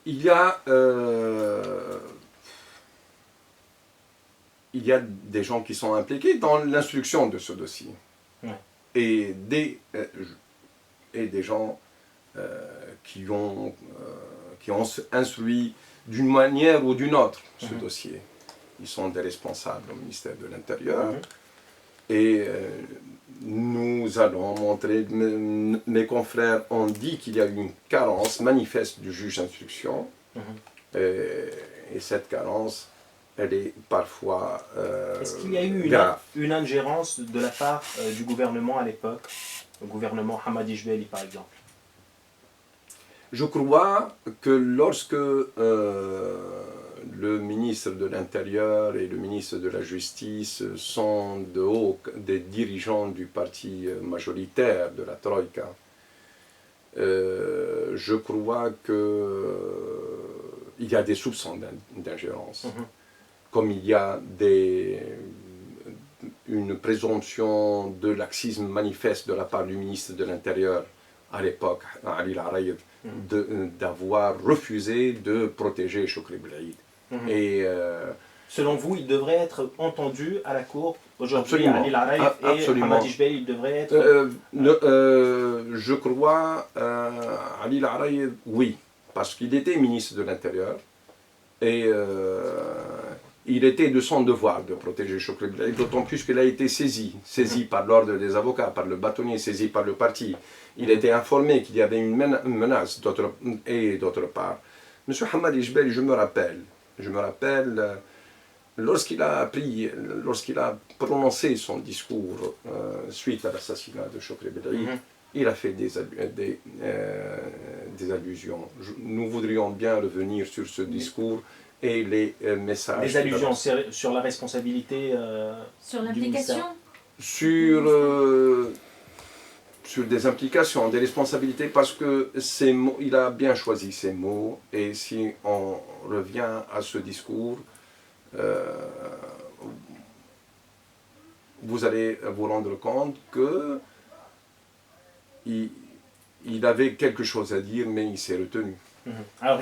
il y a des gens qui sont impliqués dans l'instruction de ce dossier. Ouais. Et des gens qui ont instruit d'une manière ou d'une autre ce dossier. Ils sont des responsables au ministère de l'Intérieur. Et nous allons montrer, mes confrères ont dit qu'il y a une carence manifeste du juge d'instruction. Et cette carence, elle est parfois Est-ce qu'il y a eu une ingérence de la part du gouvernement à l'époque, le gouvernement Hamadi Jbeli par exemple? Je crois que lorsque le ministre de l'Intérieur et le ministre de la Justice sont de haut des dirigeants du parti majoritaire de la Troïka, je crois qu'il y a des soupçons d'ingérence. Comme il y a une présomption de laxisme manifeste de la part du ministre de l'Intérieur à l'époque, Ali Larayeb, d'avoir refusé de protéger Chokri Belaïd. Et selon vous, il devrait être entendu à la cour aujourd'hui, Ali Larayeb et Hamadi Jbeli, il devrait être... je crois, Ali Larayeb, oui, parce qu'il était ministre de l'Intérieur et il était de son devoir de protéger Chokri Belaïd, d'autant plus qu'il a été saisi par l'ordre des avocats, par le bâtonnier, saisi par le parti. Il était informé qu'il y avait une menace, et d'autre part. M. Hamadi Jbeli, je me rappelle, lorsqu'il a prononcé son discours suite à l'assassinat de Chokri Belaïd, il a fait des allusions. Nous voudrions bien revenir sur ce discours et les messages. Des allusions sur la responsabilité sur l'implication, sur des implications, des responsabilités, parce que il a bien choisi ses mots, et si on revient à ce discours, vous allez vous rendre compte que il avait quelque chose à dire, mais il s'est retenu. Alors,